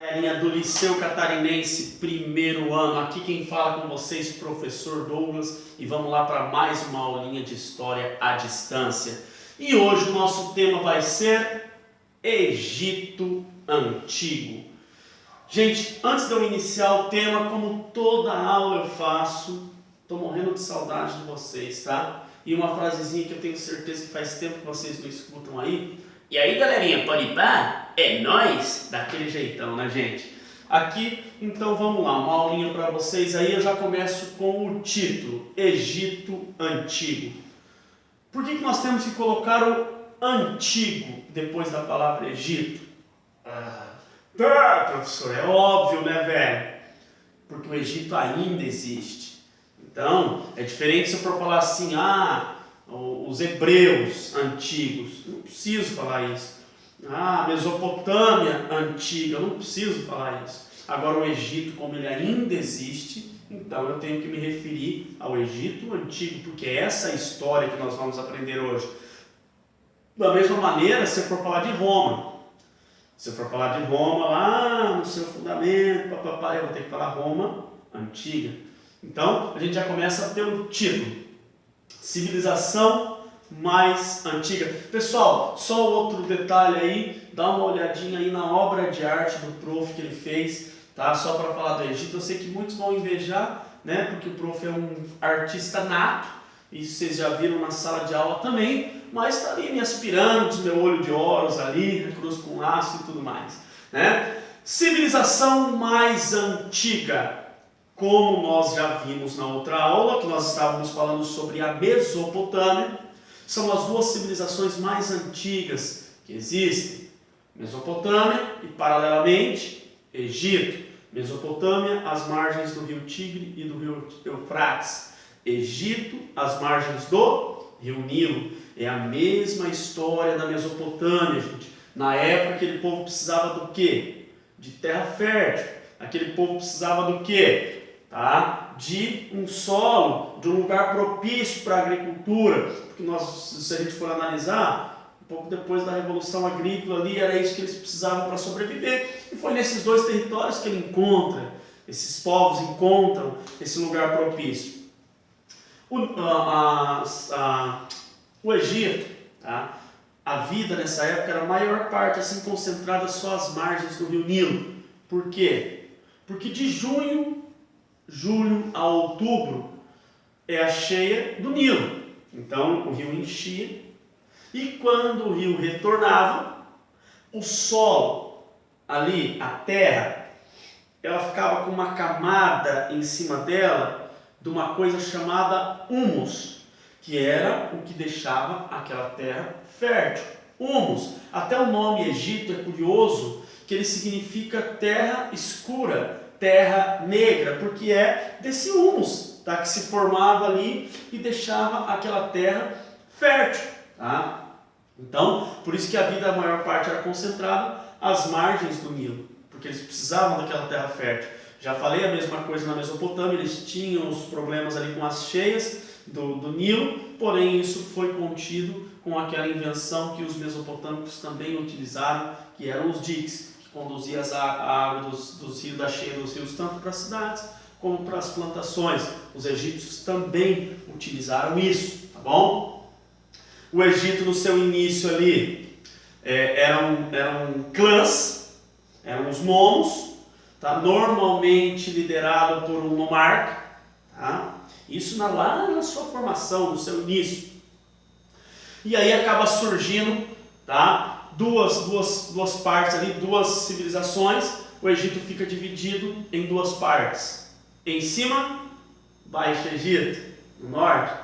Galerinha do Liceu Catarinense, primeiro ano, aqui quem fala com vocês, professor Douglas, e vamos lá para mais uma aulinha de História à Distância. E hoje o nosso tema vai ser Egito Antigo. Gente, antes de eu iniciar o tema, como toda aula eu faço, estou morrendo de saudade de vocês, tá? E uma frasezinha que eu tenho certeza que faz tempo que vocês não escutam aí. E aí, galerinha, pode ir pá? É nóis? Daquele jeitão, né, gente? Aqui, então vamos lá, uma aulinha para vocês aí. Eu já começo com o título, Egito Antigo. Por que nós temos que colocar o antigo depois da palavra Egito? Professor, é óbvio, né, velho? Porque o Egito ainda existe. Então, é diferente se eu for falar assim, os hebreus antigos. Não preciso falar isso. Mesopotâmia antiga. Eu não preciso falar isso. Agora, o Egito, como ele ainda existe, então eu tenho que me referir ao Egito antigo, porque é essa história que nós vamos aprender hoje. Da mesma maneira, se eu for falar de Roma. Se eu for falar de Roma lá no seu fundamento, eu vou ter que falar Roma antiga. Então, a gente já começa pelo título. Civilização mais antiga. Pessoal, só outro detalhe aí, dá uma olhadinha aí na obra de arte do prof que ele fez, tá? Só para falar do Egito. Eu sei que muitos vão invejar, né? Porque o prof é um artista nato, isso vocês já viram na sala de aula também, mas está ali minhas pirâmides, meu olho de Horus ali, cruz com laço e tudo mais, né? Civilização mais antiga. Como nós já vimos na outra aula, que nós estávamos falando sobre a Mesopotâmia, são as duas civilizações mais antigas que existem. Mesopotâmia e, paralelamente, Egito. Mesopotâmia, às margens do rio Tigre e do rio Eufrates. Egito, às margens do rio Nilo. É a mesma história da Mesopotâmia, gente. Na época, aquele povo precisava do quê? De terra fértil. Aquele povo precisava do quê? De um solo, de um lugar propício para a agricultura, porque se a gente for analisar, um pouco depois da Revolução Agrícola ali, era isso que eles precisavam para sobreviver, e foi nesses dois territórios que ele encontra, esses povos encontram esse lugar propício. O Egito, a vida nessa época era a maior parte assim concentrada só às margens do rio Nilo. Por quê? Porque de julho a outubro é a cheia do Nilo. Então o rio enchia e quando o rio retornava, o solo ali, a terra, ela ficava com uma camada em cima dela de uma coisa chamada humus, que era o que deixava aquela terra fértil. Humus, até o nome Egito é curioso, que ele significa terra escura, terra negra, porque é desse humus, que se formava ali e deixava aquela terra fértil. Então, por isso que a vida, a maior parte, era concentrada às margens do Nilo, porque eles precisavam daquela terra fértil. Já falei a mesma coisa na Mesopotâmia, eles tinham os problemas ali com as cheias do Nilo, porém isso foi contido com aquela invenção que os mesopotâmicos também utilizaram, que eram os diques, que conduziam a água dos rios, da cheia dos rios, tanto para as cidades como para as plantações. Os egípcios também utilizaram isso, tá bom? O Egito, no seu início ali, eram clãs, eram os nomos, normalmente liderado por um nomarca, isso lá na sua formação, no seu início. E aí acaba surgindo duas partes ali, duas civilizações. O Egito fica dividido em duas partes. Em cima, Baixo Egito, no norte.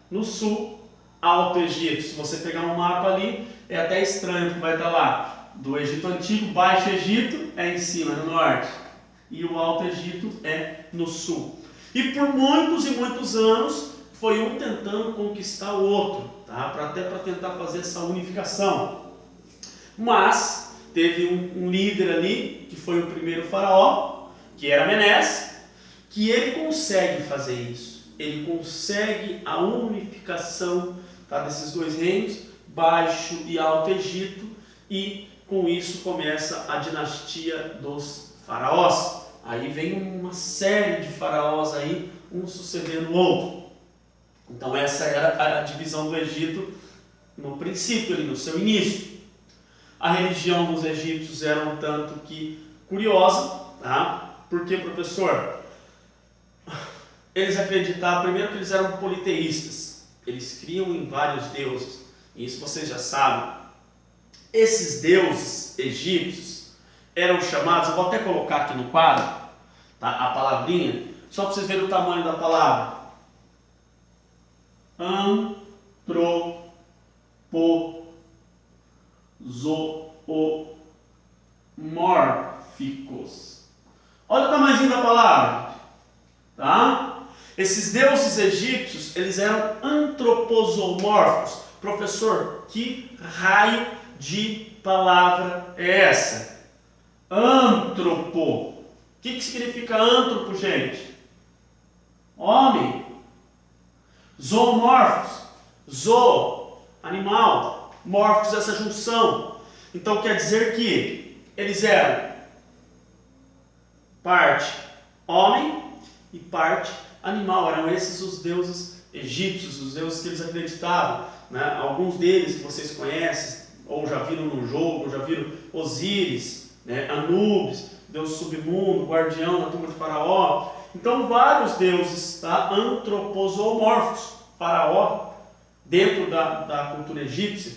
No sul, Alto Egito. Se você pegar um mapa ali, é até estranho que vai estar lá. Do Egito Antigo, Baixo Egito é em cima, no norte. E o Alto Egito é no sul. E por muitos e muitos anos, foi um tentando conquistar o outro, até para tentar fazer essa unificação. Mas teve um líder ali, que foi o primeiro faraó, que era Menes, que ele consegue fazer isso. Ele consegue a unificação desses dois reinos, Baixo e Alto Egito, e com isso começa a dinastia dos faraós. Aí vem uma série de faraós aí, um sucedendo o outro. Então essa era a divisão do Egito no princípio, ali, no seu início. A religião dos egípcios era um tanto que curiosa, tá? Porque, professor, eles acreditavam, primeiro que eles eram politeístas, eles criam em vários deuses, e isso vocês já sabem. Esses deuses egípcios eram chamados, eu vou até colocar aqui no quadro, tá? A palavrinha, só para vocês verem o tamanho da palavra. Antropozoomórficos. Olha o tamanhozinho da palavra, tá? Esses deuses egípcios, eles eram antropozoomórficos. Professor, que raio de palavra é essa? Antropo. O que significa antropo, gente? Homem. Zoomórficos. Zo, animal. Mórficos, essa junção. Então quer dizer que eles eram parte homem e parte animal. Eram esses os deuses egípcios, os deuses que eles acreditavam, né? Alguns deles que vocês conhecem, ou já viram no jogo, ou já viram Osíris, né? Anubis, deus submundo, guardião da tumba de Faraó. Então vários deuses, tá? Antropozoomórficos. Faraó, dentro da cultura egípcia,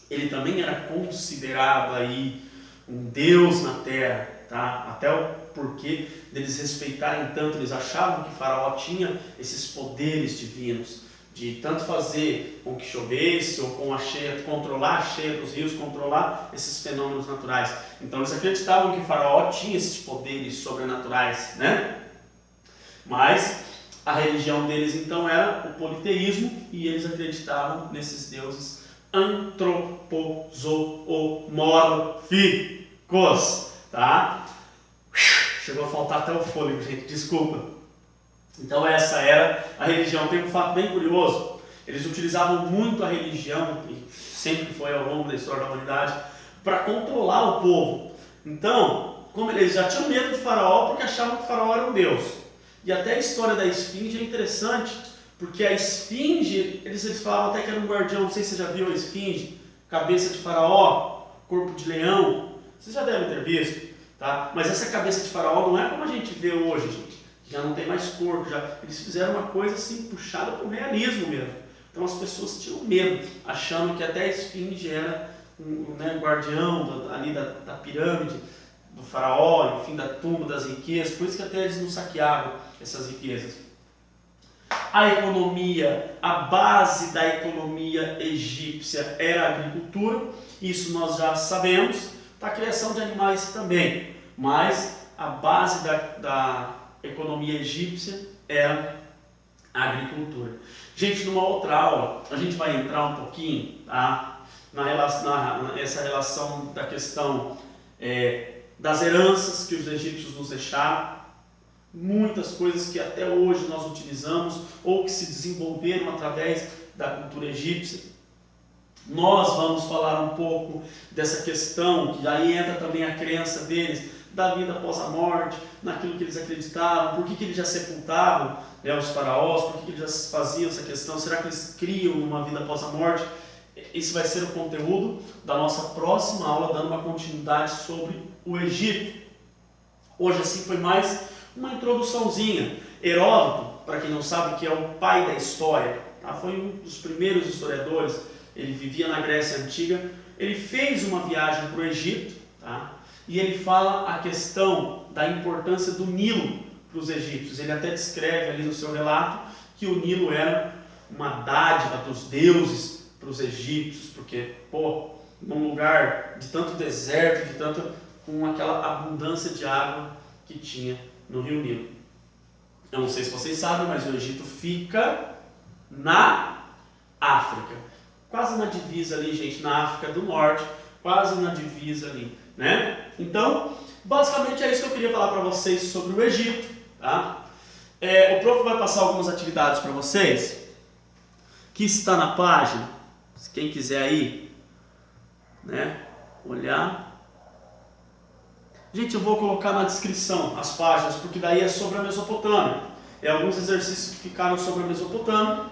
ele também era considerado aí um deus na terra, tá? Até o porquê deles respeitarem tanto, eles achavam que Faraó tinha esses poderes divinos, de tanto fazer com que chovesse, ou com a cheia, controlar a cheia dos rios, controlar esses fenômenos naturais. Então eles acreditavam que Faraó tinha esses poderes sobrenaturais, né? Mas a religião deles então era o politeísmo, e eles acreditavam nesses deuses antropozoomórficos, tá? Chegou a faltar até o fôlego, gente, desculpa. Então essa era a religião. Tem um fato bem curioso, eles utilizavam muito a religião, e sempre foi ao longo da história da humanidade, para controlar o povo. Então, como eles já tinham medo de Faraó, porque achavam que Faraó era um deus. E até a história da esfinge é interessante, porque a esfinge, eles falavam até que era um guardião, não sei se você já viu a esfinge, cabeça de Faraó, corpo de leão, vocês já devem ter visto, tá? Mas essa cabeça de Faraó não é como a gente vê hoje, gente, já não tem mais corpo, eles fizeram uma coisa assim, puxada para o realismo mesmo. Então as pessoas tinham medo, achando que até a esfinge era um guardião ali da pirâmide, do Faraó, enfim, da tumba, das riquezas, por isso que até eles não saqueavam essas riquezas. A economia, a base da economia egípcia era a agricultura, isso nós já sabemos, a criação de animais também, mas a base da economia egípcia era a agricultura. Gente, numa outra aula, a gente vai entrar um pouquinho, tá, nessa relação da questão das heranças que os egípcios nos deixaram, muitas coisas que até hoje nós utilizamos ou que se desenvolveram através da cultura egípcia. Nós vamos falar um pouco dessa questão, que aí entra também a crença deles, da vida após a morte, naquilo que eles acreditavam, por que eles já sepultavam, né, os faraós, por que eles já faziam essa questão, será que eles criam uma vida após a morte? Esse vai ser o conteúdo da nossa próxima aula, dando uma continuidade sobre o Egito. Hoje assim foi mais uma introduçãozinha. Heródoto, para quem não sabe, que é o pai da história, tá? Foi um dos primeiros historiadores, ele vivia na Grécia Antiga, ele fez uma viagem para o Egito, tá? E ele fala a questão da importância do Nilo para os egípcios. Ele até descreve ali no seu relato que o Nilo era uma dádiva dos deuses para os egípcios, porque, num lugar de tanto deserto, com aquela abundância de água que tinha no rio Nilo. Eu não sei se vocês sabem, mas o Egito fica na África, quase na divisa ali, gente, na África do Norte, quase na divisa ali, né? Então, basicamente é isso que eu queria falar para vocês sobre o Egito, tá? O prof vai passar algumas atividades para vocês, que está na página, se quem quiser aí, né? olhar. Gente, eu vou colocar na descrição as páginas, porque daí é sobre a Mesopotâmia. É alguns exercícios que ficaram sobre a Mesopotâmia,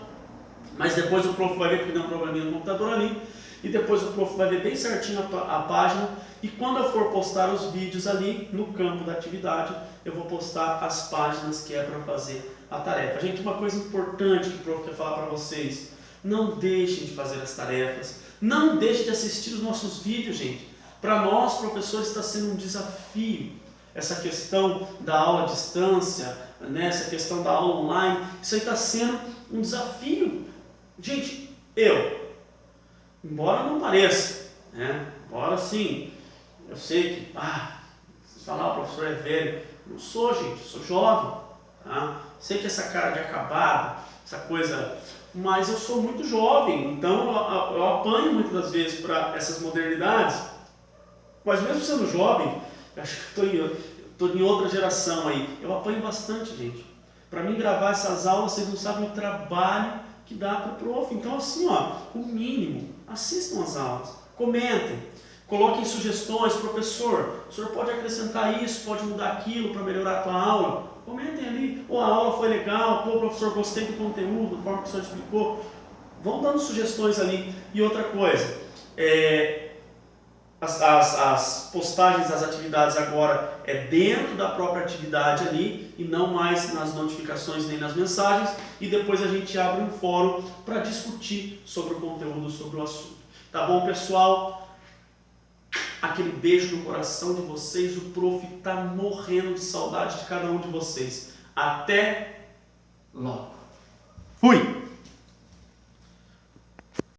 mas depois o prof vai ver, porque deu um probleminha no computador ali, e depois o prof vai ver bem certinho a página, e quando eu for postar os vídeos ali, no campo da atividade, eu vou postar as páginas que é para fazer a tarefa. Gente, uma coisa importante que o prof quer falar para vocês, não deixem de fazer as tarefas, não deixem de assistir os nossos vídeos, gente. Para nós, professores, está sendo um desafio essa questão da aula à distância, né? Essa questão da aula online, isso aí está sendo um desafio. Gente, embora não pareça, né? Embora sim, eu sei que, se falar o professor é velho, não sou, gente, sou jovem, tá? Sei que essa cara de acabado, essa coisa, mas eu sou muito jovem, então eu apanho muitas das vezes para essas modernidades, mas mesmo sendo jovem, acho que estou em outra geração aí, eu apanho bastante, gente. Para mim gravar essas aulas, vocês não sabem o trabalho que dá para o prof. Então assim, o mínimo, assistam as aulas, comentem, coloquem sugestões, professor, o senhor pode acrescentar isso, pode mudar aquilo para melhorar a tua aula. Comentem ali, a aula foi legal, professor, gostei do conteúdo, da forma que o senhor explicou. Vão dando sugestões ali. E outra coisa, as postagens das atividades agora é dentro da própria atividade ali e não mais nas notificações nem nas mensagens, e depois a gente abre um fórum para discutir sobre o conteúdo, sobre o assunto. Tá bom, pessoal? Aquele beijo no coração de vocês, o prof está morrendo de saudade de cada um de vocês. Até logo. Fui!